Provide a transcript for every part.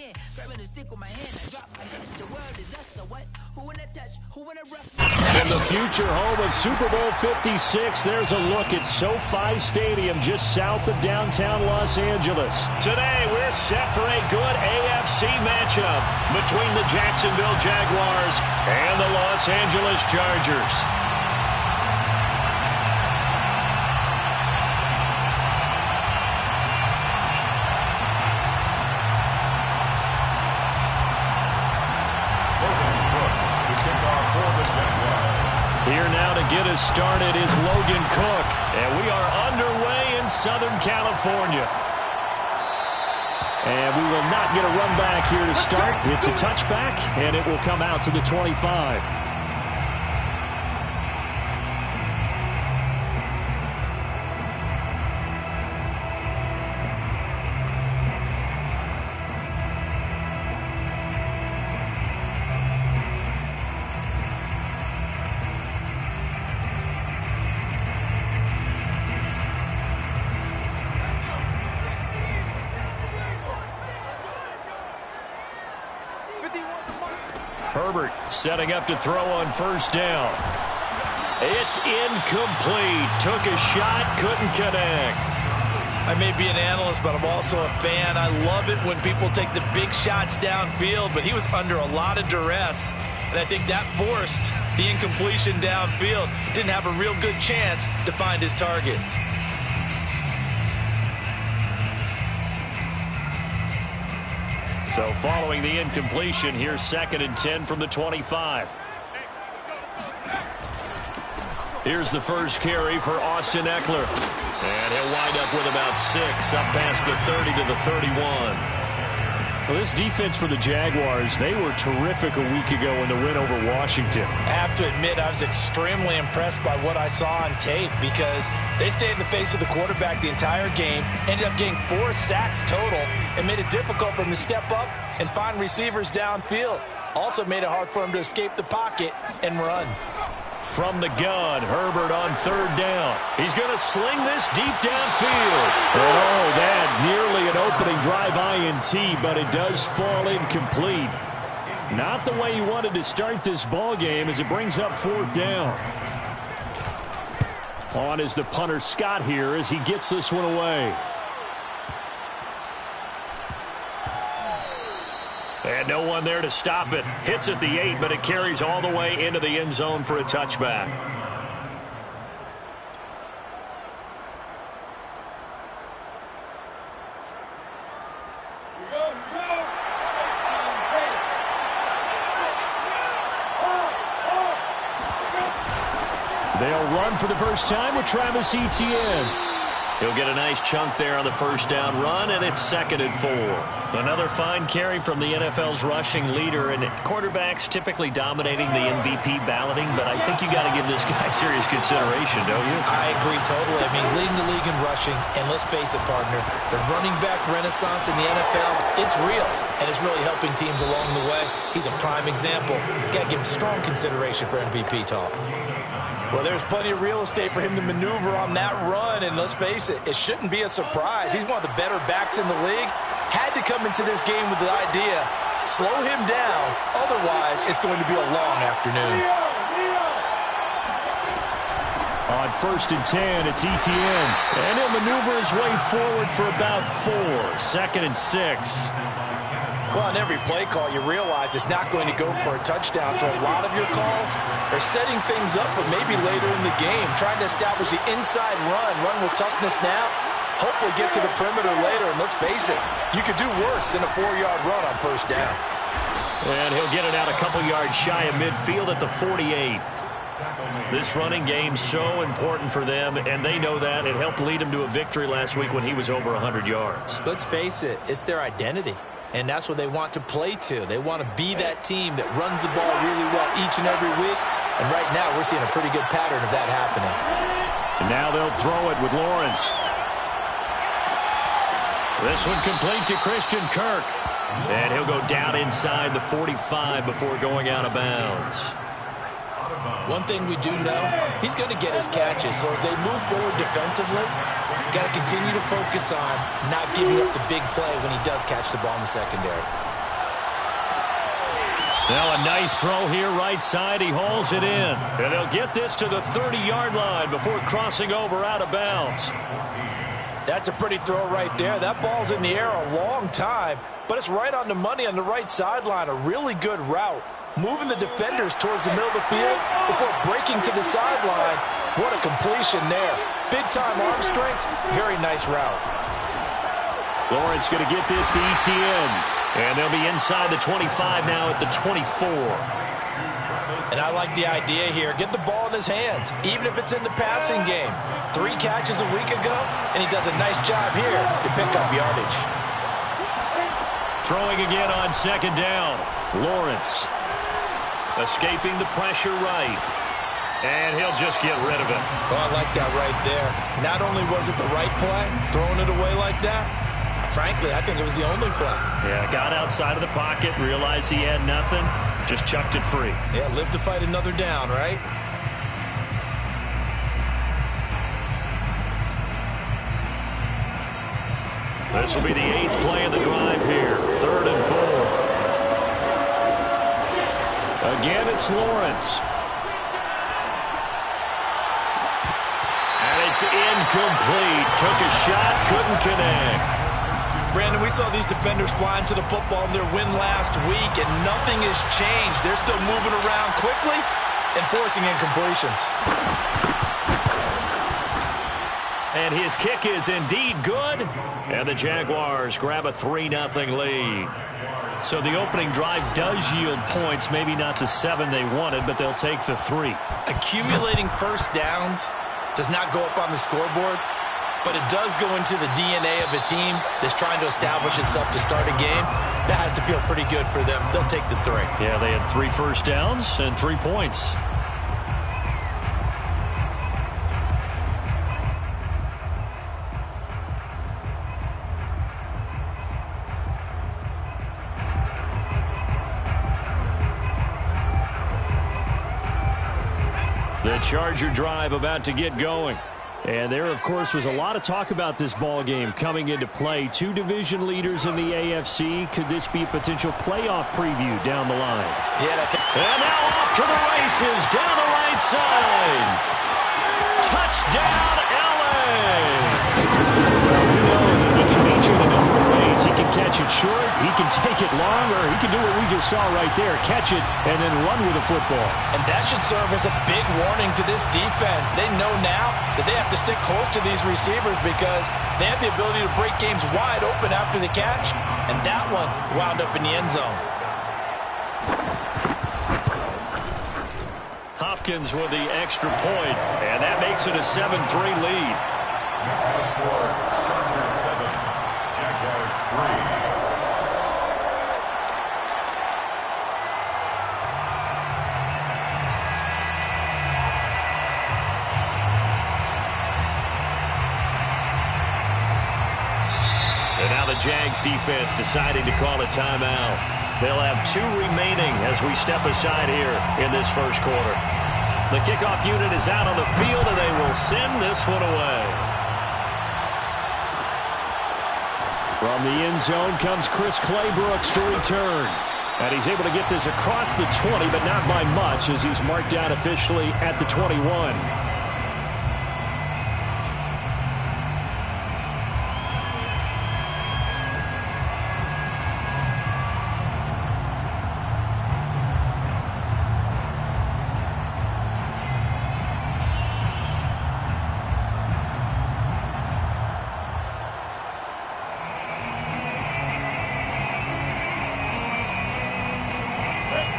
again. Grabbing a stick with my hand, I drop. I guess the world is us, so what? Who in a touch? Who in a rough? In the future home of Super Bowl 56, there's a look at SoFi Stadium just south of downtown Los Angeles. Today, we're set for a good AFC matchup between the Jacksonville Jaguars and the Los Angeles Chargers. Here now to get us started is Logan Cook, and we are underway in Southern California. And we will not get a run back here to start. It's a touchback, and it will come out to the 25. Herbert setting up to throw on first down. It's incomplete. Took a shot, couldn't connect. I may be an analyst, but I'm also a fan. I love it when people take the big shots downfield, but he was under a lot of duress, and I think that forced the incompletion downfield. Didn't have a real good chance to find his target. So following the incompletion, here's 2nd and 10 from the 25. Here's the first carry for Austin Eckler. And he'll wind up with about 6, up past the 30 to the 31. Well, this defense for the Jaguars, they were terrific a week ago in the win over Washington. I have to admit, I was extremely impressed by what I saw on tape because they stayed in the face of the quarterback the entire game, ended up getting 4 sacks total, and made it difficult for him to step up and find receivers downfield. Also made it hard for him to escape the pocket and run. From the gun, Herbert on 3rd down. He's going to sling this deep downfield. Oh, that nearly an opening drive INT, but it does fall incomplete. Not the way he wanted to start this ball game as it brings up 4th down. On is the punter Scott here as he gets this one away. And no one there to stop it. Hits at the 8, but it carries all the way into the end zone for a touchback. They'll run for the first time with Travis Etienne. He'll get a nice chunk there on the first down run, and it's 2nd and 4. Another fine carry from the NFL's rushing leader, and quarterbacks typically dominating the MVP balloting, but I think you got to give this guy serious consideration, don't you? I agree totally. I mean, he's leading the league in rushing, and let's face it, partner, the running back renaissance in the NFL, it's real, and it's really helping teams along the way. He's a prime example. Got to give him strong consideration for MVP talk. Well, there's plenty of real estate for him to maneuver on that run, and let's face it, it shouldn't be a surprise. He's one of the better backs in the league. Had to come into this game with the idea, slow him down, otherwise it's going to be a long afternoon. On 1st and 10, it's Etienne, and he'll maneuver his way forward for about 4, 2nd and 6. Well, on every play call, you realize it's not going to go for a touchdown, so a lot of your calls are setting things up for maybe later in the game, trying to establish the inside run with toughness now, hopefully get to the perimeter later, and let's face it, you could do worse than a 4-yard run on first down. And he'll get it out a couple yards shy of midfield at the 48. This running game's so important for them, and they know that. It helped lead them to a victory last week when he was over 100 yards. Let's face it, it's their identity. And that's what they want to play to. They want to be that team that runs the ball really well each and every week. And right now, we're seeing a pretty good pattern of that happening. And now they'll throw it with Lawrence. This one complete to Christian Kirk. And he'll go down inside the 45 before going out of bounds. One thing we do know, he's going to get his catches. So as they move forward defensively, got to continue to focus on not giving up the big play when he does catch the ball in the secondary. Now a nice throw here right side. He hauls it in. And they'll get this to the 30-yard line before crossing over out of bounds. That's a pretty throw right there. That ball's in the air a long time, but it's right on the money on the right sideline. A really good route. Moving the defenders towards the middle of the field before breaking to the sideline. What a completion there. Big-time arm strength. Very nice route. Lawrence going to get this to ETN. And they'll be inside the 25 now at the 24. And I like the idea here. Get the ball in his hands, even if it's in the passing game. 3 catches a week ago, and he does a nice job here to pick up yardage. Throwing again on second down. Lawrence escaping the pressure right. And he'll just get rid of it. Oh, I like that right there. Not only was it the right play, throwing it away like that, frankly, I think it was the only play. Yeah, got outside of the pocket, realized he had nothing, just chucked it free. Yeah, live to fight another down, right? This will be the 8th play of the drive here. 3rd and 4. Again, it's Lawrence. And it's incomplete. Took a shot, couldn't connect. Brandon, we saw these defenders flying to the football in their win last week, and nothing has changed. They're still moving around quickly and forcing incompletions. And his kick is indeed good. And the Jaguars grab a 3-0 lead. So the opening drive does yield points. Maybe not the 7 they wanted, but they'll take the 3. Accumulating first downs does not go up on the scoreboard, but it does go into the DNA of a team that's trying to establish itself to start a game. That has to feel pretty good for them. They'll take the 3. Yeah, they had 3 first downs and 3 points. The Charger drive about to get going. And there, of course, was a lot of talk about this ball game coming into play. 2 division leaders in the AFC. Could this be a potential playoff preview down the line? Yeah, and now off to the races down the right side. Touchdown, LA! Well, we know that he can beat you in a number of ways. He can catch it short, he can take it long, or he can do what we just saw right there, catch it and then run with the football. And that should serve as a big warning to this defense. They know now that they have to stick close to these receivers because they have the ability to break games wide open after the catch, and that one wound up in the end zone. Hopkins with the extra point, and that makes it a 7-3 lead. Next score, Chargers 7, Jaguars 3. And now the Jags defense deciding to call a timeout. They'll have 2 remaining as we step aside here in this first quarter. The kickoff unit is out on the field, and they will send this one away. From the end zone comes Chris Claybrooks to return. And he's able to get this across the 20, but not by much, as he's marked out officially at the 21.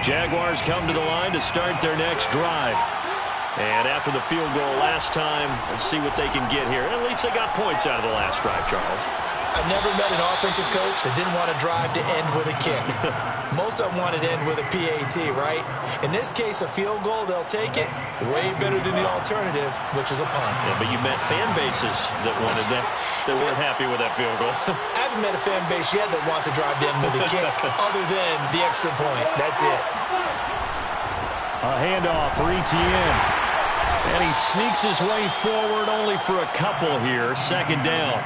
Jaguars come to the line to start their next drive. And after the field goal last time, let's see what they can get here. At least they got points out of the last drive, Charles. I've never met an offensive coach that didn't want to drive to end with a kick. Most of them wanted to end with a PAT, right? In this case, a field goal, they'll take it. Way better than the alternative, which is a punt. Yeah, but you met fan bases that wanted that, that weren't happy with that field goal. I haven't met a fan base yet that wants to drive to end with a kick, other than the extra point. That's it. A handoff for ETN. And he sneaks his way forward only for a couple here. Second down.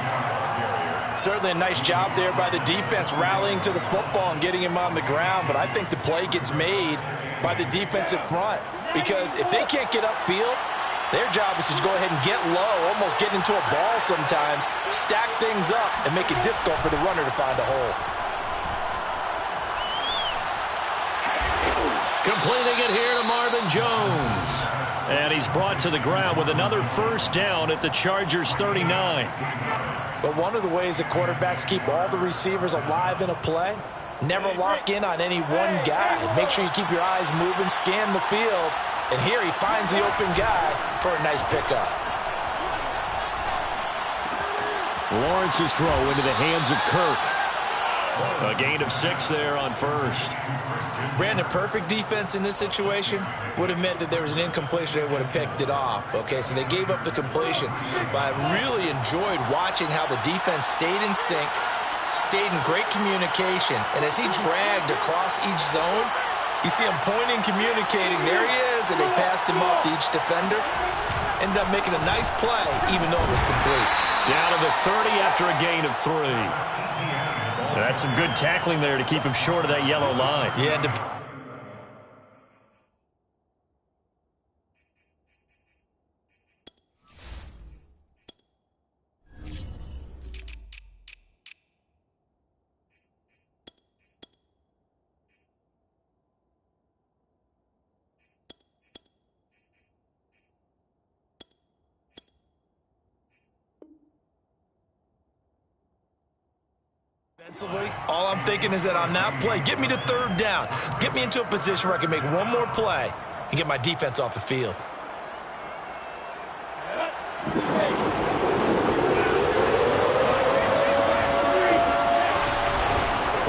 Certainly a nice job there by the defense rallying to the football and getting him on the ground, but I think the play gets made by the defensive front because if they can't get upfield, their job is to go ahead and get low, almost get into a ball sometimes, stack things up, and make it difficult for the runner to find a hole. Completing it here to Marvin Jones. And he's brought to the ground with another first down at the Chargers' 39. But one of the ways that quarterbacks keep all the receivers alive in a play, never lock in on any one guy. Make sure you keep your eyes moving, scan the field, and here he finds the open guy for a nice pickup. Lawrence's throw into the hands of Kirk. A gain of 6 there on first. Brandon, perfect defense in this situation would have meant that there was an incompletion. They would have picked it off. Okay, so they gave up the completion. But I really enjoyed watching how the defense stayed in sync, stayed in great communication. And as he dragged across each zone, you see him pointing, communicating. There he is, and they passed him off to each defender. Ended up making a nice play, even though it was complete. Down to the 30 after a gain of 3. That's some good tackling there to keep him short of that yellow line. Yeah. All I'm thinking is that on that play, get me to third down. Get me into a position where I can make one more play and get my defense off the field.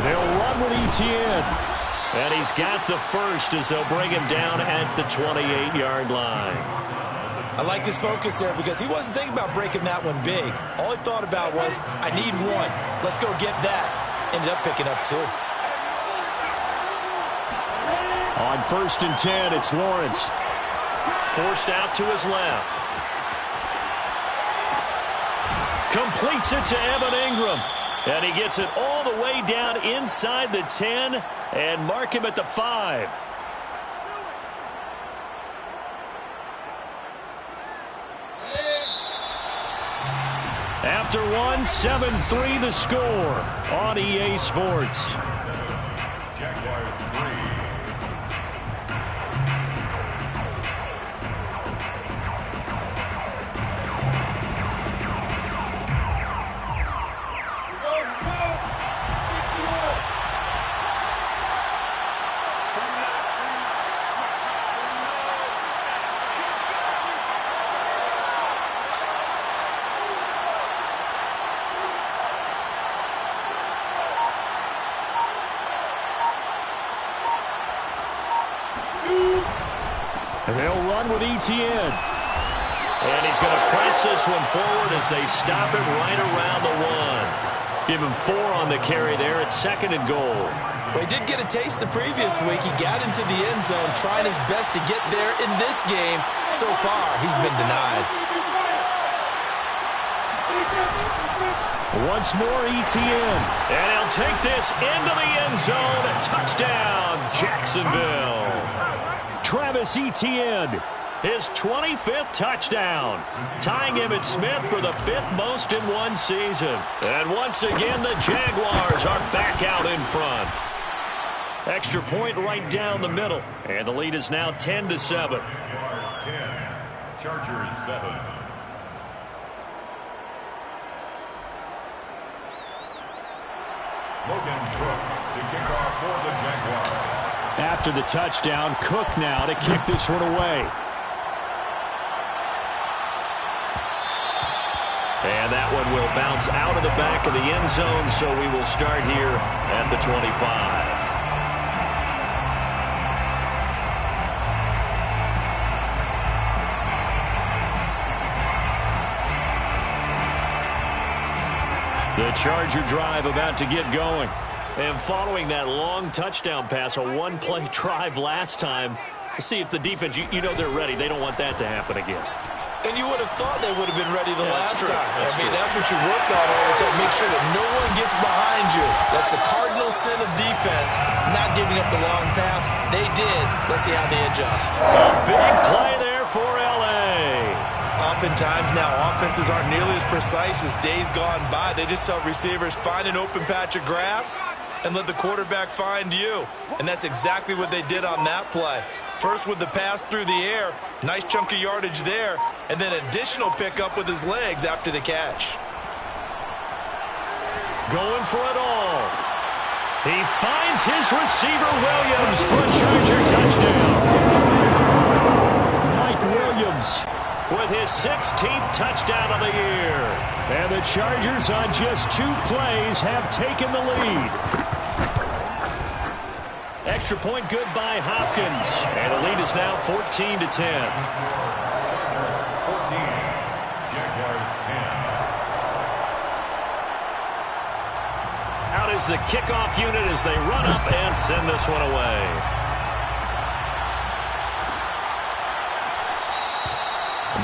They'll run with Etienne. And he's got the first as they'll bring him down at the 28-yard line. I like his focus there because he wasn't thinking about breaking that one big. All he thought about was, I need one. Let's go get that. Ended up picking up 2. On 1st and 10, it's Lawrence. Forced out to his left. Completes it to Evan Ingram. And he gets it all the way down inside the 10 and mark him at the 5. After 1, 7-3 the score on EA Sports. Jaguars 3. They'll run with Etienne. And he's going to press this one forward as they stop it right around the 1. Give him 4 on the carry there at 2nd and goal. Well, he did get a taste the previous week. He got into the end zone trying his best to get there in this game. So far, he's been denied. Once more, Etienne. And he'll take this into the end zone. A touchdown, Jax'Ville. Travis Etienne, his 25th touchdown, tying Emmitt Smith for the 5th most in one season. And once again, the Jaguars are back out in front. Extra point right down the middle, and the lead is now 10-7. Jaguars 10, Chargers 7. Logan Cook to kick off for the Jaguars. After the touchdown, Cook now to kick this one away. And that one will bounce out of the back of the end zone, so we will start here at the 25. The Charger drive about to get going. And following that long touchdown pass, a one-play drive last time, see if the defense, you know they're ready. They don't want that to happen again. And you would have thought they would have been ready the last time. That's true. That's what you work on all the time. Make sure that no one gets behind you. That's the cardinal sin of defense, not giving up the long pass. They did. Let's see how they adjust. A big play there for L.A. Oftentimes now, offenses aren't nearly as precise as days gone by. They just tell receivers, find an open patch of grass and let the quarterback find you. And that's exactly what they did on that play. First with the pass through the air, nice chunk of yardage there, and then additional pickup with his legs after the catch. Going for it all. He finds his receiver, Williams, for a Charger touchdown. Mike Williams with his 16th touchdown of the year. And the Chargers on just 2 plays have taken the lead. Extra point good by Hopkins. And the lead is now 14-10. Chargers 14, Jaguars 10. Out is the kickoff unit as they run up and send this one away.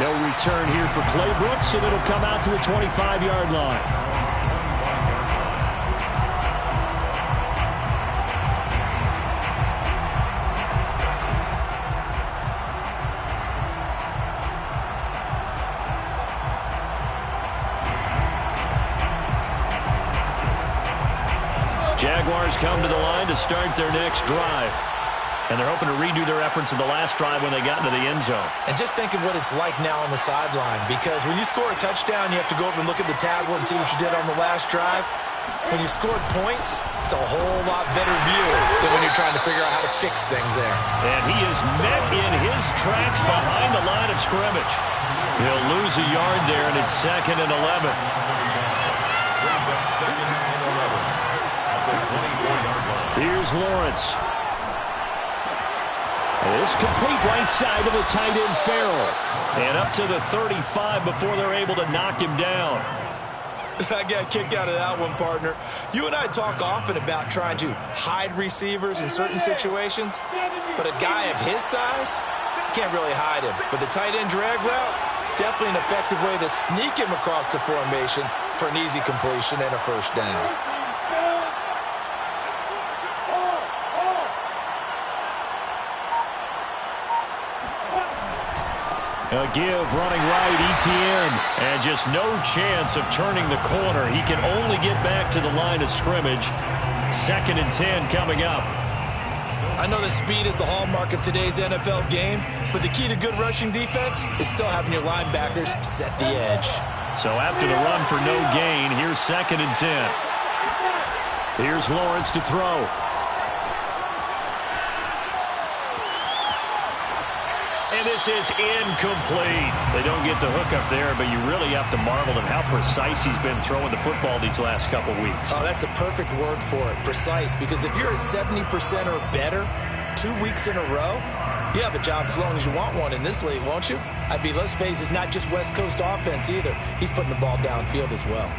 No return here for Clay Brooks, and it'll come out to the 25-yard line. Jaguars come to the line to start their next drive. And they're hoping to redo their efforts in the last drive when they got into the end zone. And just think of what it's like now on the sideline, because when you score a touchdown, you have to go over and look at the tablet and see what you did on the last drive. When you scored points, it's a whole lot better view than when you're trying to figure out how to fix things there. And he is met in his tracks behind the line of scrimmage. He'll lose a yard there, and it's 2nd and 11. Brings up 2nd and 11 at the 24-yard line. Here's Lawrence. This complete right side of the tight end Farrell. And up to the 35 before they're able to knock him down. I got a kick out of that one, partner. You and I talk often about trying to hide receivers in certain situations, but a guy of his size can't really hide him. But the tight end drag route, definitely an effective way to sneak him across the formation for an easy completion and a first down. A give running right, Etienne. And just no chance of turning the corner. He can only get back to the line of scrimmage. 2nd and 10 coming up. I know that speed is the hallmark of today's NFL game, but the key to good rushing defense is still having your linebackers set the edge. So after the run for no gain, here's 2nd and 10. Here's Lawrence to throw. And this is incomplete. They don't get the hook up there, but you really have to marvel at how precise he's been throwing the football these last couple weeks. Oh, that's the perfect word for it, precise, because if you're at 70% or better 2 weeks in a row, you have a job as long as you want one in this league, won't you? I mean, let's face it, it's not just West Coast offense either. He's putting the ball downfield as well.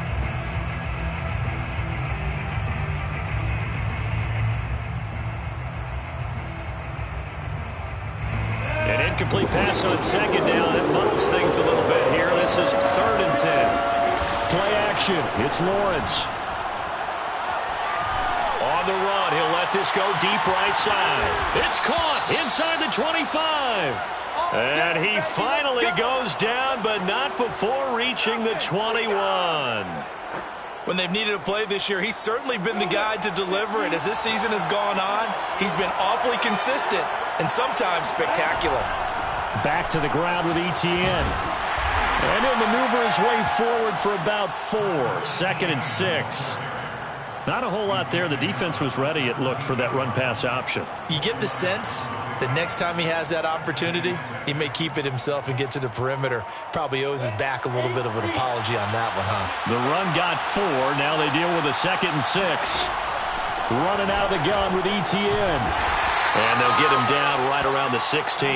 An incomplete pass on 2nd down. That muddles things a little bit here. This is 3rd and 10. Play action. It's Lawrence. On the run. He'll let this go deep right side. It's caught inside the 25. And he finally goes down, but not before reaching the 21. When they've needed a play this year, he's certainly been the guy to deliver it. As this season has gone on, he's been awfully consistent and sometimes spectacular. Back to the ground with Etienne. And he'll maneuver his way forward for about 4. 2nd and 6. Not a whole lot there. The defense was ready, it looked, for that run-pass option. You get the sense that next time he has that opportunity, he may keep it himself and get to the perimeter. Probably owes his back a little bit of an apology on that one, huh? The run got 4. Now they deal with a 2nd and 6. Running out of the gun with Etienne. And they'll get him down right around the 16.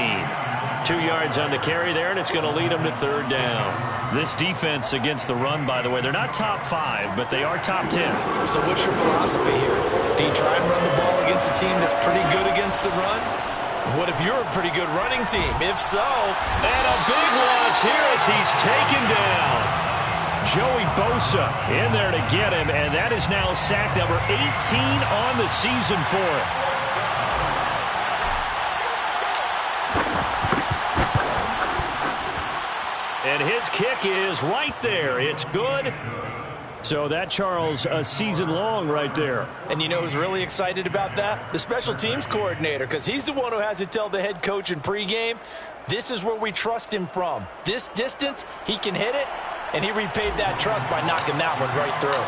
2 yards on the carry there, and it's going to lead him to 3rd down. This defense against the run, by the way, they're not top 5, but they are top 10. So what's your philosophy here? Do you try and run the ball against a team that's pretty good against the run? What if you're a pretty good running team? If so... And a big loss here as he's taken down. Joey Bosa in there to get him, and that is now sack number 18 on the season for him. And his kick is right there. It's good. So that, Charles, a season long right there. And you know who's really excited about that? The special teams coordinator, because he's the one who has to tell the head coach in pregame, this is where we trust him from. This distance, he can hit it, and he repaid that trust by knocking that one right through.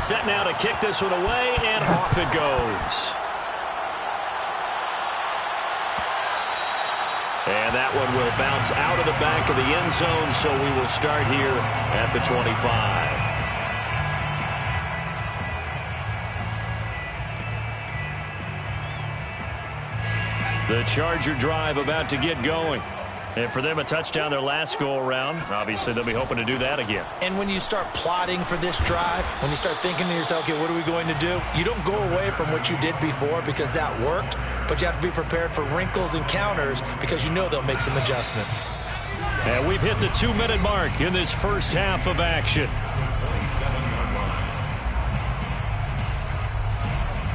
Set now to kick this one away, and off it goes. And that one will bounce out of the back of the end zone, so we will start here at the 25. The Charger drive about to get going. And for them, a touchdown their last go-around. Obviously, they'll be hoping to do that again. And when you start plotting for this drive, when you start thinking to yourself, okay, what are we going to do? You don't go away from what you did before because that worked, but you have to be prepared for wrinkles and counters because you know they'll make some adjustments. And we've hit the 2-minute mark in this first half of action.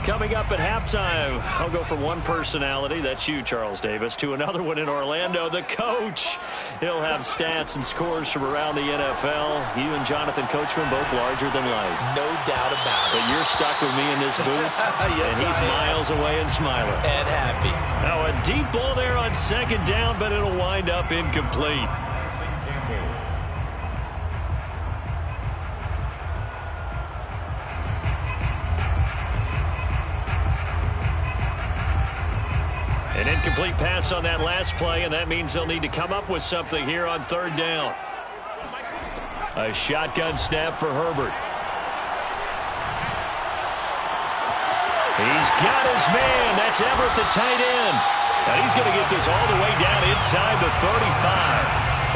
Coming up at halftime, I'll go from one personality, that's you, Charles Davis, to another one in Orlando, the coach. He'll have stats and scores from around the NFL. You and Jonathan Coachman both larger than life. No doubt about it. But you're stuck with me in this booth, yes, and he's miles away and smiling. And happy. Now a deep ball there on second down, but it'll wind up incomplete. An incomplete pass on that last play, and that means they'll need to come up with something here on third down. A shotgun snap for Herbert. He's got his man. That's Everett, the tight end. And he's going to get this all the way down inside the 35.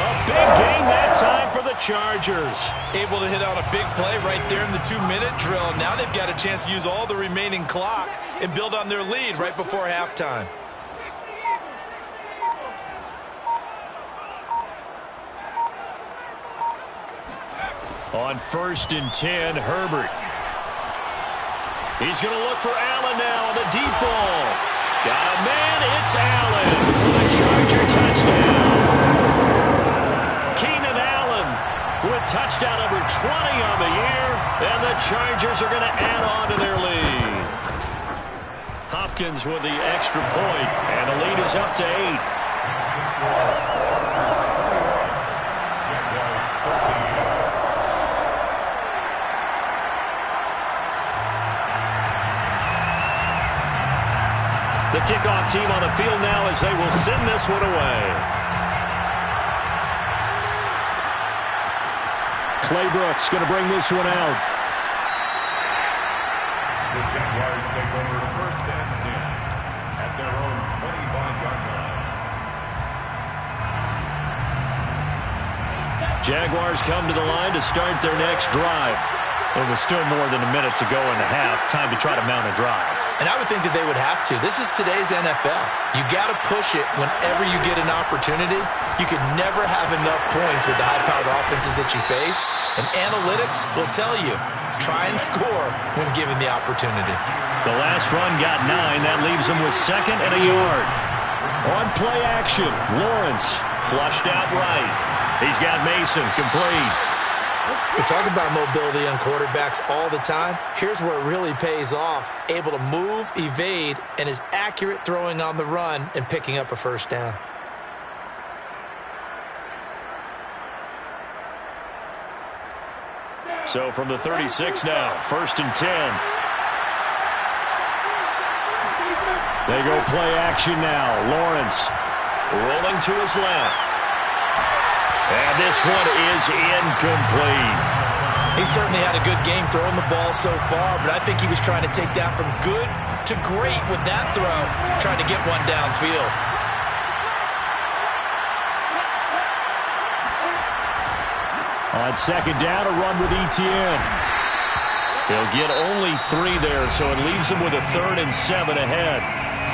A big gain that time for the Chargers. Able to hit on a big play right there in the 2-minute drill. Now they've got a chance to use all the remaining clock and build on their lead right before halftime. On 1st and 10, Herbert. He's going to look for Allen now on the deep ball. Got a man, it's Allen for the Charger touchdown. Keenan Allen with touchdown number 20 on the year, and the Chargers are going to add on to their lead. Hopkins with the extra point, and the lead is up to 8. The kickoff team on the field now as they will send this one away. Clay Brooks going to bring this one out. The Jaguars take over to 1st and 10 at their own 25-yard line. Jaguars come to the line to start their next drive. It was still more than a minute to go in the half. Time to try to mount a drive. And I would think that they would have to. This is today's NFL. You got to push it whenever you get an opportunity. You could never have enough points with the high-powered offenses that you face. And analytics will tell you, try and score when given the opportunity. The last run got 9. That leaves them with 2nd and a yard. On play action, Lawrence flushed out right. He's got Mason complete. We talk about mobility on quarterbacks all the time. Here's where it really pays off. Able to move, evade, and is accurate throwing on the run and picking up a first down. So from the 36 now, 1st and 10. They go play action now. Lawrence rolling to his left. And this one is incomplete. He certainly had a good game throwing the ball so far, but I think he was trying to take that from good to great with that throw, trying to get one downfield. On 2nd down, a run with Etienne. He'll get only 3 there, so it leaves him with a 3rd and 7 ahead.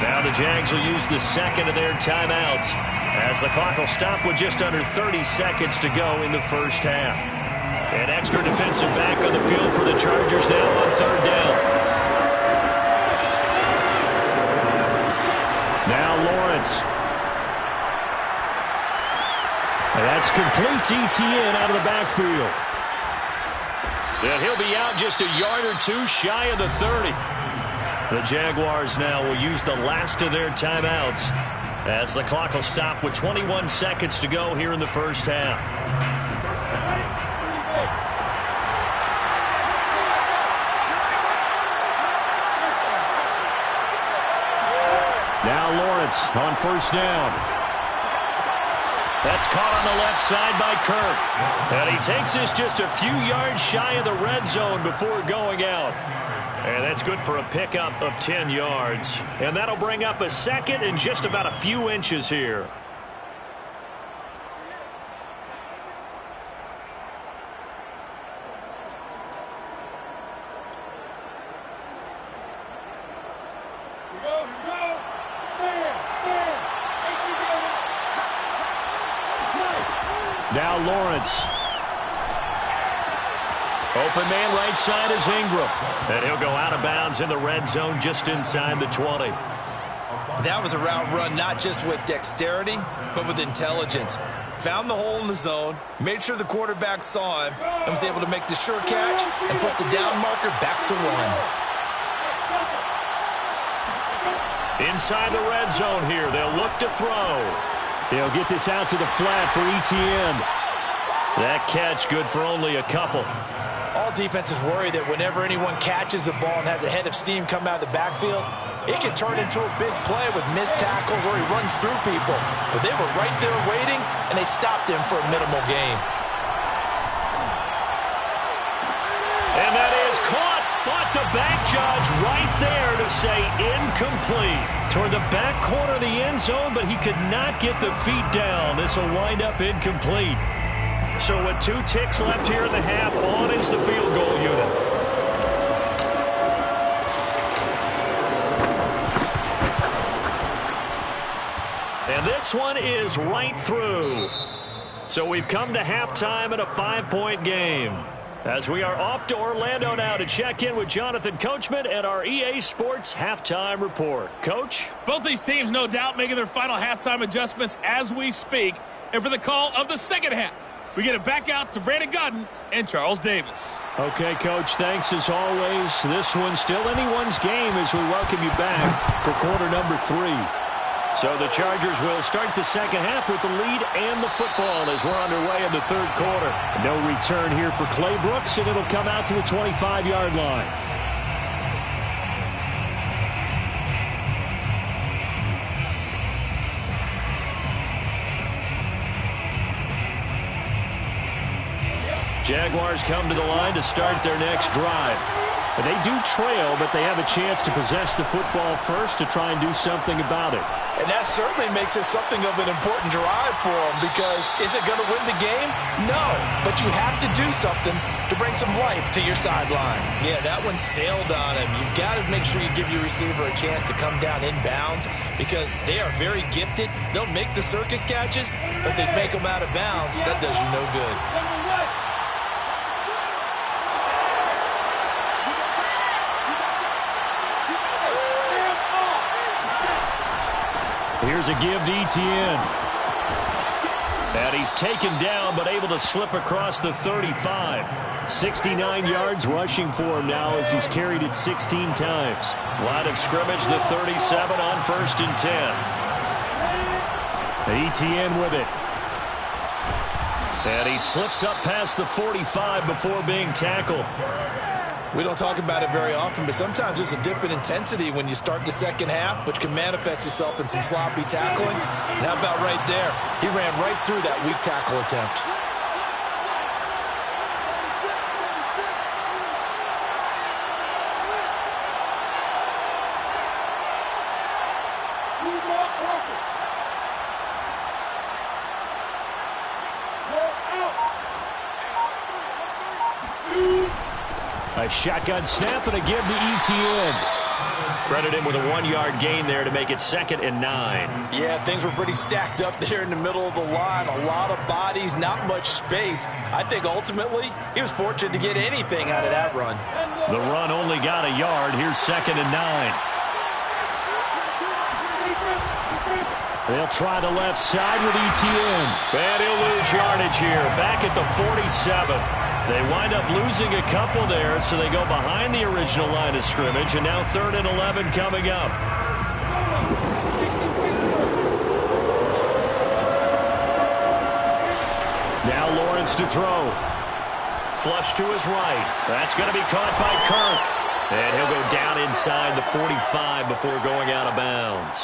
Now the Jags will use the second of their timeouts as the clock will stop with just under 30 seconds to go in the first half. An extra defensive back on the field for the Chargers now on 3rd down. Now Lawrence. And that's complete to Etienne out of the backfield. And he'll be out just a yard or 2 shy of the 30. The Jaguars now will use the last of their timeouts as the clock will stop with 21 seconds to go here in the first half. Now Lawrence on 1st down. That's caught on the left side by Kirk. And he takes this just a few yards shy of the red zone before going out. And that's good for a pickup of 10 yards. And that'll bring up a 2nd and just about a few inches here. Now Lawrence. Open man right side is Ingram. And he'll go out of bounds in the red zone just inside the 20. That was a route run not just with dexterity, but with intelligence. Found the hole in the zone, made sure the quarterback saw him, and was able to make the sure catch and put the down marker back to 1. Inside the red zone here, they'll look to throw. He'll get this out to the flat for Etienne. That catch good for only a couple. All defenses worry that whenever anyone catches the ball and has a head of steam come out of the backfield, it can turn into a big play with missed tackles or he runs through people. But they were right there waiting, and they stopped him for a minimal gain. And that is caught. But the back judge right there to say incomplete. Toward the back corner of the end zone, but he could not get the feet down. This will wind up incomplete. So with 2 ticks left here in the half, on is the field goal unit. And this one is right through. So we've come to halftime in a 5-point game. As we are off to Orlando now to check in with Jonathan Coachman and our EA Sports Halftime Report. Coach? Both these teams, no doubt, making their final halftime adjustments as we speak. And for the call of the second half, we get it back out to Brandon Gutton and Charles Davis. Okay, Coach, thanks as always. This one's still anyone's game as we welcome you back for quarter number 3. So the Chargers will start the second half with the lead and the football as we're underway in the 3rd quarter. No return here for Clay Brooks, and it'll come out to the 25-yard line. Jaguars come to the line to start their next drive. They do trail, but they have a chance to possess the football first to try and do something about it. And that certainly makes it something of an important drive for them, because is it going to win the game? No, but you have to do something to bring some life to your sideline. Yeah, that one sailed on him. You've got to make sure you give your receiver a chance to come down inbounds, because they are very gifted. They'll make the circus catches, but they make them out of bounds. That does you no good. Here's a give to Etienne. And he's taken down, but able to slip across the 35. 69 yards rushing for him now as he's carried it 16 times. Line of scrimmage, the 37 on 1st and 10. Etienne with it. And he slips up past the 45 before being tackled. We don't talk about it very often, but sometimes there's a dip in intensity when you start the second half, which can manifest itself in some sloppy tackling. And how about right there? He ran right through that weak tackle attempt. A shotgun snap and a give to Etienne. Credit him with a 1-yard gain there to make it 2nd and 9. Yeah, things were pretty stacked up there in the middle of the line. A lot of bodies, not much space. I think ultimately he was fortunate to get anything out of that run. The run only got a yard. Here's 2nd and 9. They'll try the left side with Etienne. And he'll lose yardage here. Back at the 47. They wind up losing a couple there, so they go behind the original line of scrimmage, and now 3rd and 11 coming up. Now Lawrence to throw. Flush to his right. That's going to be caught by Kirk. And he'll go down inside the 45 before going out of bounds.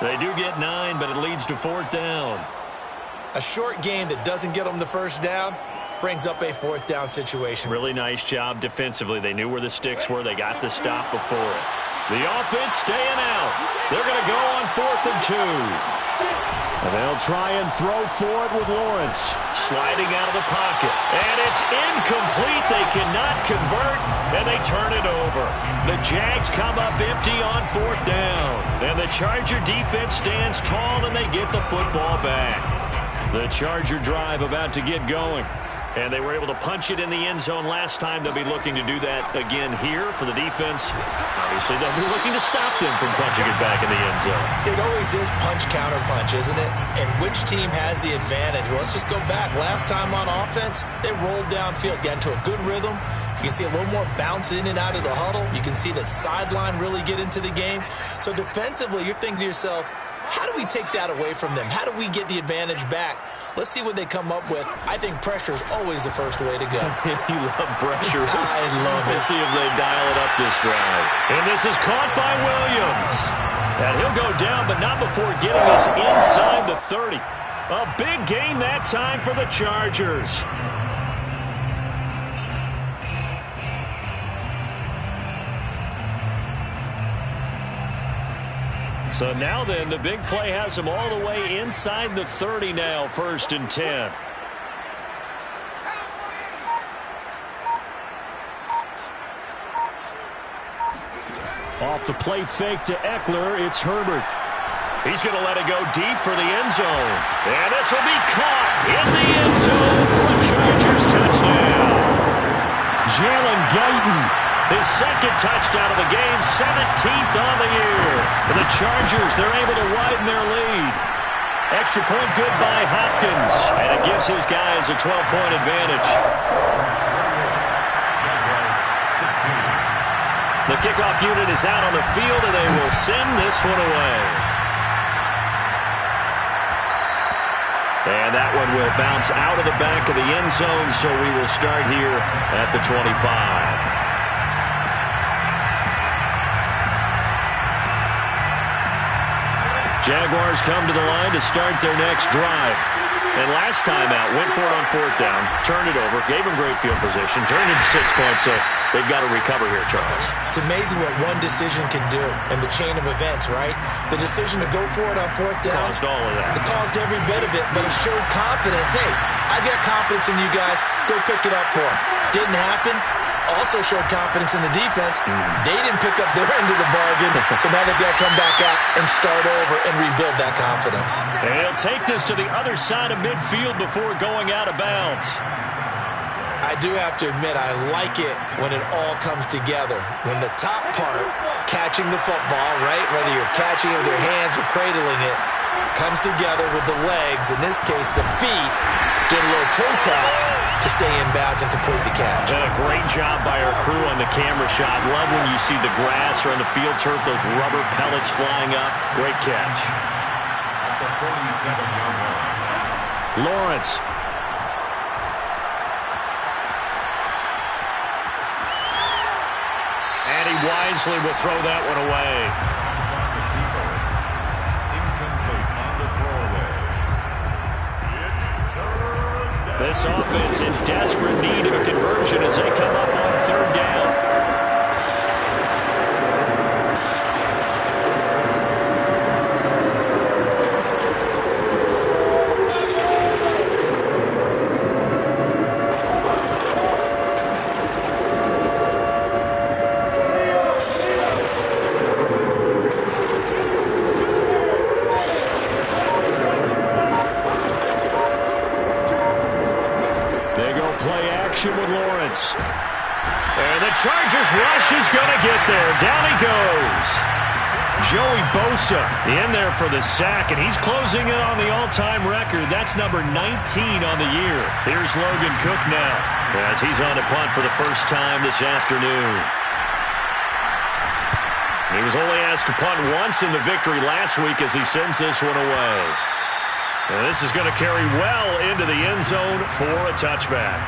They do get 9, but it leads to 4th down. A short game that doesn't get them the first down brings up a 4th down situation. Really nice job defensively. They knew where the sticks were. They got the stop before it. The offense staying out. They're going to go on 4th and 2. And they'll try and throw for it with Lawrence. Sliding out of the pocket. And it's incomplete. They cannot convert, and they turn it over. The Jags come up empty on 4th down. And the Charger defense stands tall, and they get the football back. The Charger drive about to get going. And they were able to punch it in the end zone last time. They'll be looking to do that again here for the defense. Obviously, they'll be looking to stop them from punching it back in the end zone. It always is punch, counter punch, isn't it? And which team has the advantage? Well, let's just go back. Last time on offense, they rolled downfield, got into a good rhythm. You can see a little more bounce in and out of the huddle. You can see the sideline really get into the game. So defensively, you're thinking to yourself, how do we take that away from them? How do we get the advantage back? Let's see what they come up with. I think pressure is always the first way to go. You love pressure. I love it. Let's see if they dial it up this drive. And this is caught by Williams. And he'll go down, but not before getting us inside the 30. A big gain that time for the Chargers. So now then, the big play has them all the way inside the 30 now, 1st and 10. Off the play fake to Eckler, it's Herbert. He's going to let it go deep for the end zone. And this will be caught in the end zone for a Chargers touchdown. Jalen Guyton. His 2nd touchdown of the game, 17th on the year. For the Chargers, they're able to widen their lead. Extra point good by Hopkins, and it gives his guys a 12-point advantage. The kickoff unit is out on the field, and they will send this one away. And that one will bounce out of the back of the end zone, so we will start here at the 25. Jaguars come to the line to start their next drive. And last time out, went for it on 4th down, turned it over, gave them great field position, turned it into 6 points, so they've got to recover here, Charles. It's amazing what one decision can do in the chain of events, right? The decision to go for it on 4th down. Caused all of that. It caused every bit of it, but it showed confidence. Hey, I've got confidence in you guys. Go pick it up for them. Didn't happen. Also showed confidence in the defense. They didn't pick up their end of the bargain, so now they've got to come back out and start over and rebuild that confidence. And he'll take this to the other side of midfield before going out of bounds. I do have to admit, I like it when it all comes together. When the top part, catching the football, right, whether you're catching it with your hands or cradling it, comes together with the legs, in this case the feet, doing a little toe tap to stay in bounds and complete the catch. And a great job by our crew on the camera shot. Love when you see the grass or on the field turf, those rubber pellets flying up. Great catch. At the 47-yard line. Lawrence. And he wisely will throw that one away. On the keeper. Incomplete on the throwaway. It's 3rd down. This offense in desperate need of a conversion as they come up on 3rd down. yards. And the Chargers rush is going to get there. Down he goes. Joey Bosa in there for the sack, and he's closing in on the all-time record. That's number 19 on the year. Here's Logan Cook now as he's on to punt for the first time this afternoon. He was only asked to punt once in the victory last week as he sends this one away. And this is going to carry well into the end zone for a touchback.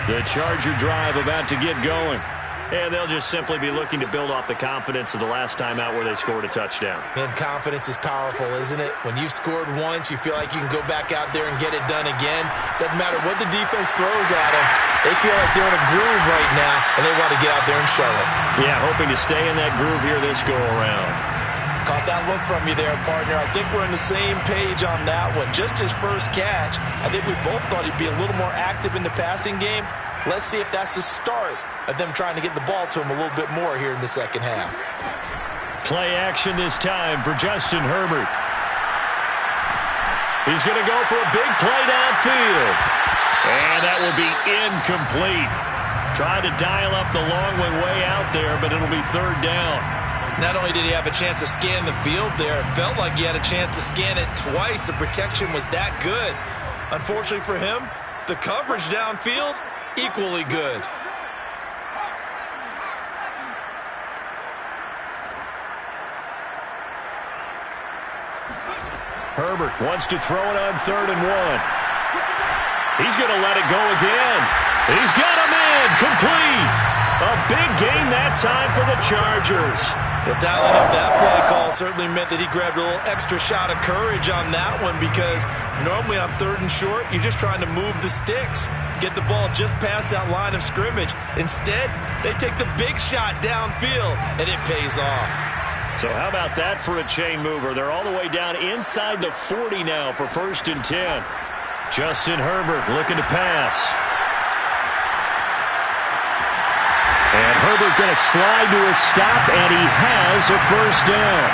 The Charger drive about to get going. And they'll just simply be looking to build off the confidence of the last time out where they scored a touchdown. Man, confidence is powerful, isn't it? When you've scored once, you feel like you can go back out there and get it done again. Doesn't matter what the defense throws at them. They feel like they're in a groove right now, and they want to get out there and show it. Yeah, hoping to stay in that groove here this go-around. Caught that look from you there, partner. I think we're on the same page on that one. Just his first catch. I think we both thought he'd be a little more active in the passing game. Let's see if that's the start of them trying to get the ball to him a little bit more here in the second half. Play action this time for Justin Herbert. He's going to go for a big play downfield. And that will be incomplete. Tried to dial up the long way out there, but it'll be third down. Not only did he have a chance to scan the field there, it felt like he had a chance to scan it twice. The protection was that good. Unfortunately for him, the coverage downfield, equally good. Herbert wants to throw it on 3rd and 1. He's going to let it go again. He's got him in. Complete. A big gain that time for the Chargers. Well, dialing up that play call certainly meant that he grabbed a little extra shot of courage on that one, because normally on 3rd and short, you're just trying to move the sticks, get the ball just past that line of scrimmage. Instead, they take the big shot downfield, and it pays off. So how about that for a chain mover? They're all the way down inside the 40 now for 1st and 10. Justin Herbert looking to pass. And Herbert going to slide to a stop, and he has a 1st down.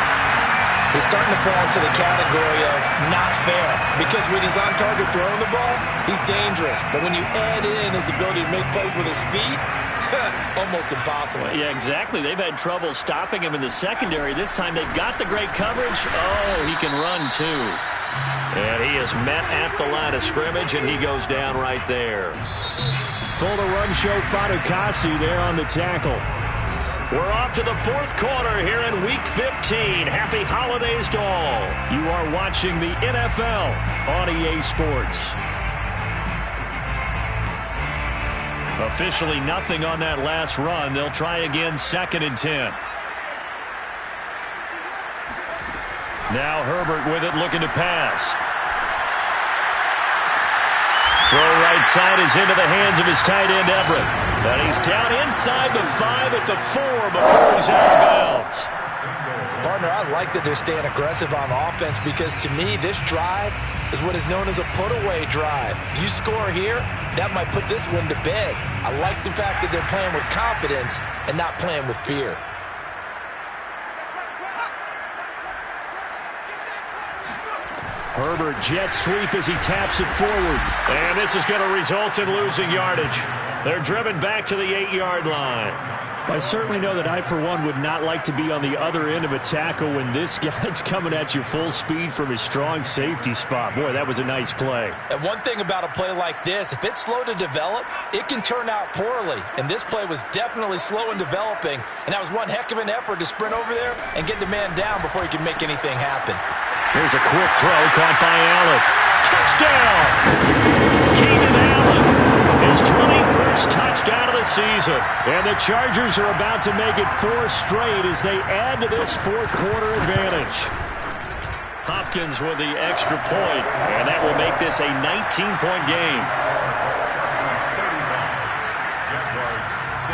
He's starting to fall into the category of not fair, because when he's on target throwing the ball, he's dangerous. But when you add in his ability to make plays with his feet, almost impossible. Yeah, exactly. They've had trouble stopping him in the secondary. This time they've got the great coverage. Oh, he can run too. And he is met at the line of scrimmage, and he goes down right there. Full to run show Fatukasi there on the tackle. We're off to the 4th quarter here in Week 15. Happy holidays to all. You are watching the NFL on EA Sports. Officially nothing on that last run. They'll try again 2nd and 10. Now Herbert with it, looking to pass. Throw right side is into the hands of his tight end, Everett. And he's down inside the 5 at the 4 before he's out of bounds. Partner, I like that they're staying aggressive on offense, because to me, this drive is what is known as a put-away drive. You score here, that might put this one to bed. I like the fact that they're playing with confidence and not playing with fear. Herbert jet sweep as he taps it forward. And this is going to result in losing yardage. They're driven back to the 8-yard line. I certainly know that I, for one, would not like to be on the other end of a tackle when this guy's coming at you full speed from his strong safety spot. Boy, that was a nice play. And one thing about a play like this, if it's slow to develop, it can turn out poorly. And this play was definitely slow in developing. And that was one heck of an effort to sprint over there and get the man down before he can make anything happen. Here's a quick throw caught by Allen. Touchdown! Keenan Allen, his 21st touchdown of the season. And the Chargers are about to make it 4 straight as they add to this 4th quarter advantage. Hopkins with the extra point, and that will make this a 19-point game.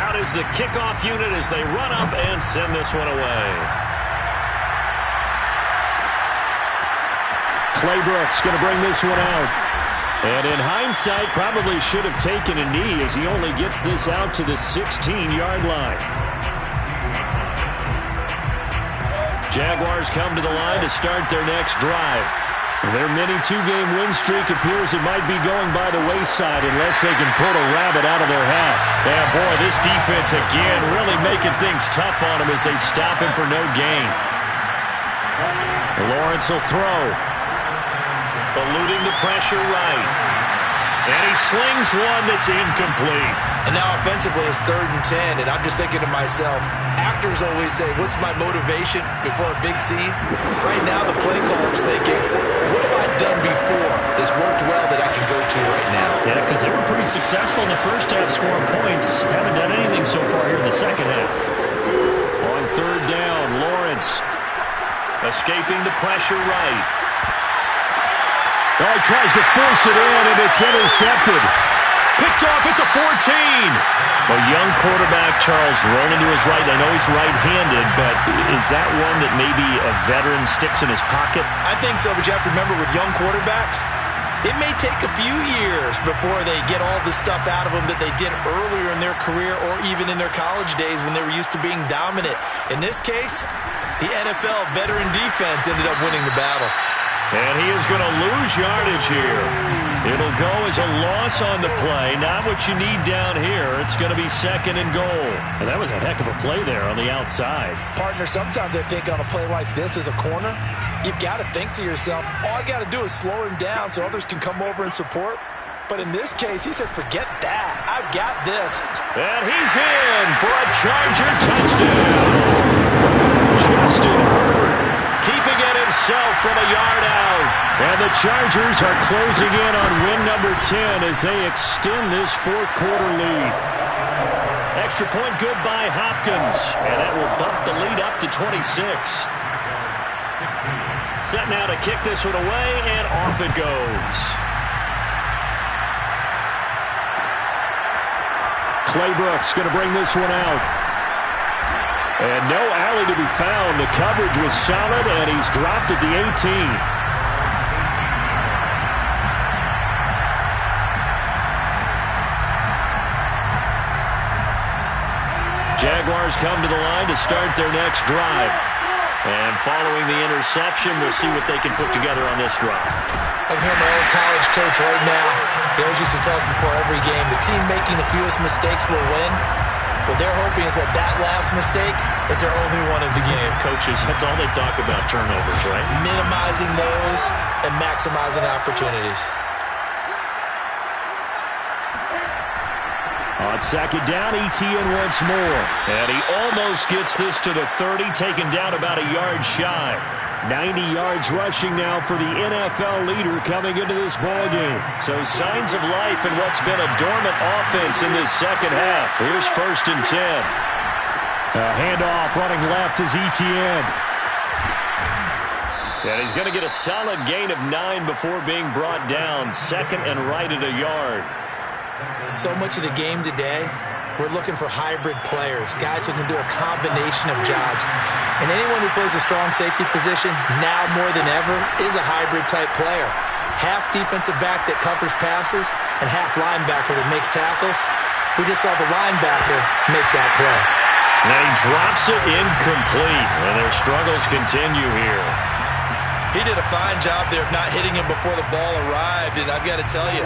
Out is the kickoff unit as they run up and send this one away. Claybrooks going to bring this one out. And in hindsight, probably should have taken a knee as he only gets this out to the 16-yard line. Jaguars come to the line to start their next drive. Their mini two-game win streak appears it might be going by the wayside unless they can pull a rabbit out of their hat. Yeah, boy, this defense again really making things tough on them as they stop him for no gain. Lawrence will throw. Eluding the pressure right. And he slings one that's incomplete. And now offensively it's 3rd and 10, and I'm just thinking to myself, actors always say, what's my motivation before a big scene? Right now the play caller's thinking, what have I done before that's worked well that I can go to right now? Yeah, because they were pretty successful in the first half scoring points. Haven't done anything so far here in the second half. On 3rd down, Lawrence escaping the pressure right. Oh, he tries to force it in, and it's intercepted. Picked off at the 14. A young quarterback, Charles, rolling to his right. I know he's right-handed, but is that one that maybe a veteran sticks in his pocket? I think so, but you have to remember with young quarterbacks, it may take a few years before they get all the stuff out of them that they did earlier in their career or even in their college days when they were used to being dominant. In this case, the NFL veteran defense ended up winning the battle. And he is going to lose yardage here. It'll go as a loss on the play. Not what you need down here. It's going to be 2nd and goal. And that was a heck of a play there on the outside. Partner, sometimes I think on a play like this as a corner, you've got to think to yourself, all I got to do is slow him down so others can come over and support. But in this case, he said, forget that. I've got this. And he's in for a Charger touchdown. Justin Herbert keeping it himself from a yard out. And the Chargers are closing in on win number 10 as they extend this 4th quarter lead. Extra point good by Hopkins. And that will bump the lead up to 26. Set now to kick this one away, and off it goes. Claybrooks going to bring this one out. And no alley to be found. The coverage was solid, and he's dropped at the 18. Jaguars come to the line to start their next drive. And following the interception, we'll see what they can put together on this drive. I can hear my old college coach right now. He always used to tell us before every game, the team making the fewest mistakes will win. What they're hoping is that last mistake is their only one of the game. Coaches, that's all they talk about, turnovers, right? Minimizing those and maximizing opportunities. On 2nd down, ETN once more. And he almost gets this to the 30, taken down about a yard shy. 90 yards rushing now for the NFL leader coming into this ballgame. So signs of life in what's been a dormant offense in this second half. Here's 1st and 10. A handoff running left is ETN. And he's going to get a solid gain of 9 before being brought down. 2nd and right at a yard. So much of the game today, we're looking for hybrid players, guys who can do a combination of jobs. And anyone who plays a strong safety position, now more than ever, is a hybrid-type player. Half defensive back that covers passes, and half linebacker that makes tackles. We just saw the linebacker make that play. And he drops it incomplete, and their struggles continue here. He did a fine job there of not hitting him before the ball arrived, and I've got to tell you,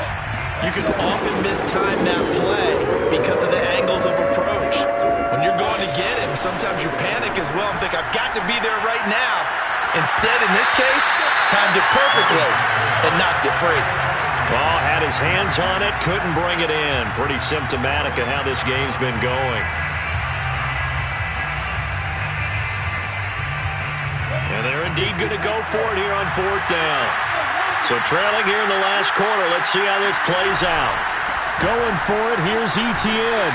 you can often mistime that play because of the angles of approach. When you're going to get him, sometimes you panic as well and think, I've got to be there right now. Instead, in this case, timed it perfectly and knocked it free. Ball had his hands on it, couldn't bring it in. Pretty symptomatic of how this game's been going. And they're indeed going to go for it here on 4th down. So trailing here in the last quarter, let's see how this plays out. Going for it, here's ETN.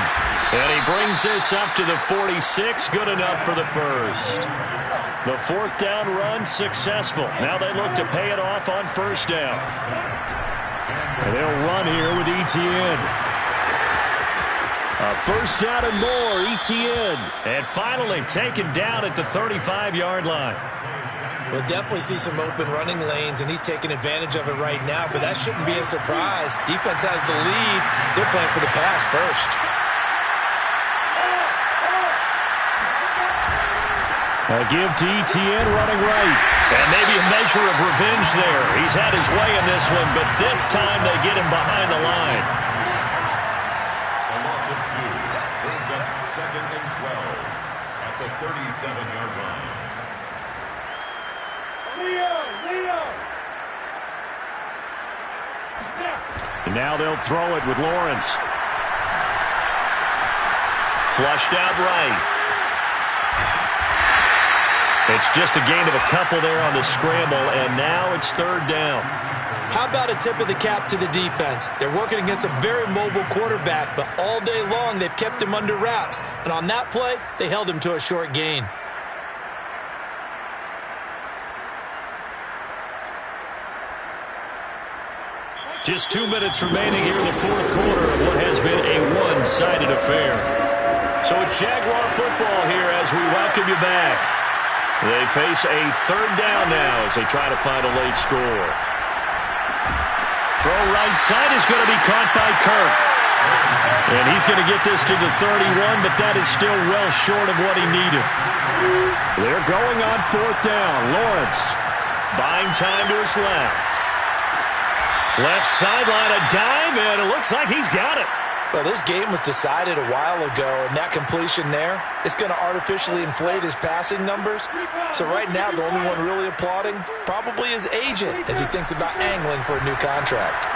And he brings this up to the 46, good enough for the first. The 4th down run successful. Now they look to pay it off on 1st down. And they'll run here with ETN. A 1st down and more, ETN. And finally taken down at the 35-yard line. We'll definitely see some open running lanes, and he's taking advantage of it right now, but that shouldn't be a surprise. Defense has the lead. They're playing for the pass first. A give to Etienne running right. And maybe a measure of revenge there. He's had his way in this one, but this time they get him behind the line. A loss of 2 brings up 2nd and 12 at the 37-yard line. And now they'll throw it with Lawrence. Flushed out right. It's just a gain of a couple there on the scramble, and now it's 3rd down. How about a tip of the cap to the defense? They're working against a very mobile quarterback, but all day long they've kept him under wraps. And on that play, they held him to a short gain. Just 2 minutes remaining here in the 4th quarter of what has been a one-sided affair. So it's Jaguar football here as we welcome you back. They face a 3rd down now as they try to find a late score. Throw right side is going to be caught by Kirk. And he's going to get this to the 31, but that is still well short of what he needed. They're going on 4th down. Lawrence buying time to his left. Left sideline, a dive, and it looks like he's got it. Well, this game was decided a while ago, and that completion there is going to artificially inflate his passing numbers. So right now, the only one really applauding probably his agent as he thinks about angling for a new contract.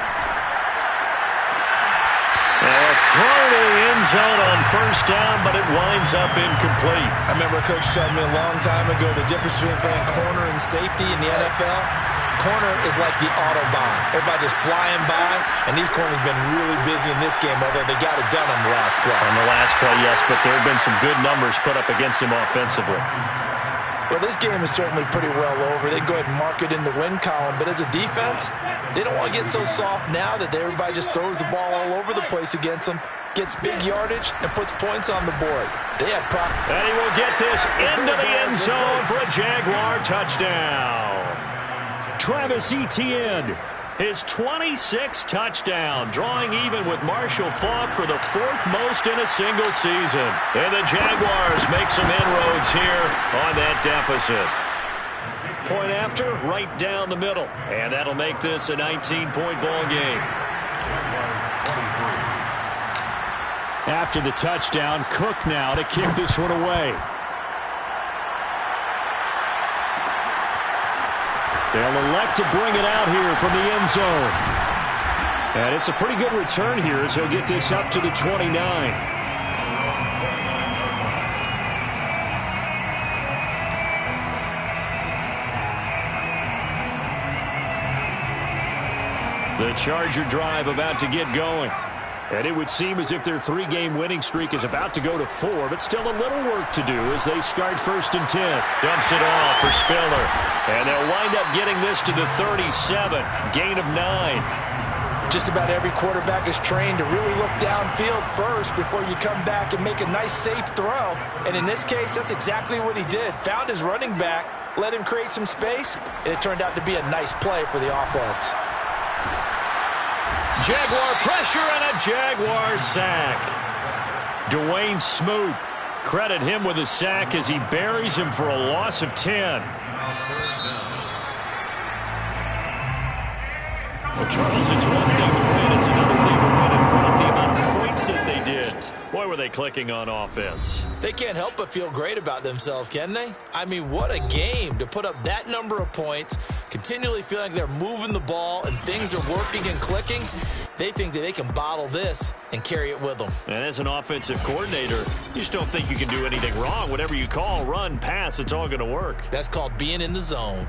Throw to the end zone on 1st down, but it winds up incomplete. I remember a coach telling me a long time ago the difference between playing corner and safety in the NFL. Corner is like the Autobahn. Everybody just flying by, and these corners have been really busy in this game, although they got it done on the last play. On the last play, yes, but there have been some good numbers put up against him offensively. Well, this game is certainly pretty well over. They can go ahead and mark it in the win column, but as a defense, they don't want to get so soft now that everybody just throws the ball all over the place against them, gets big yardage, and puts points on the board. They have and he will get this into the end zone for a Jaguar touchdown. Travis Etienne, his 26th touchdown, drawing even with Marshall Faulk for the 4th most in a single season. And the Jaguars make some inroads here on that deficit. Point after, right down the middle. And that'll make this a 19-point ball game. After the touchdown, Cook now to kick this one away. They'll elect to bring it out here from the end zone. And it's a pretty good return here as he'll get this up to the 29. The Charger drive about to get going. And it would seem as if their 3-game winning streak is about to go to 4, but still a little work to do as they start 1st and 10. Dumps it off for Spiller. And they'll wind up getting this to the 37. Gain of 9. Just about every quarterback is trained to really look downfield first before you come back and make a nice, safe throw. And in this case, that's exactly what he did. Found his running back, let him create some space, and it turned out to be a nice play for the offense. Jaguar pressure and a Jaguar sack. Dwayne Smoot, credit him with a sack as he buries him for a loss of 10. Well, Charles, it's one thing to win. It's another thing to win and put up the amount of points that they did. Boy, were they clicking on offense. They can't help but feel great about themselves, can they? I mean, what a game to put up that number of points, continually feeling like they're moving the ball and things are working and clicking. They think that they can bottle this and carry it with them. And as an offensive coordinator, you just don't think you can do anything wrong. Whatever you call, run, pass, it's all going to work. That's called being in the zone.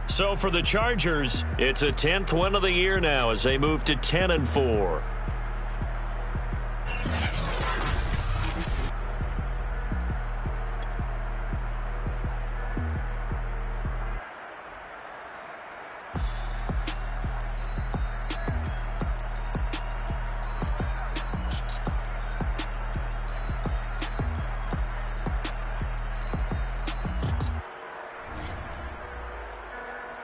So for the Chargers, it's a 10th win of the year now as they move to 10-4.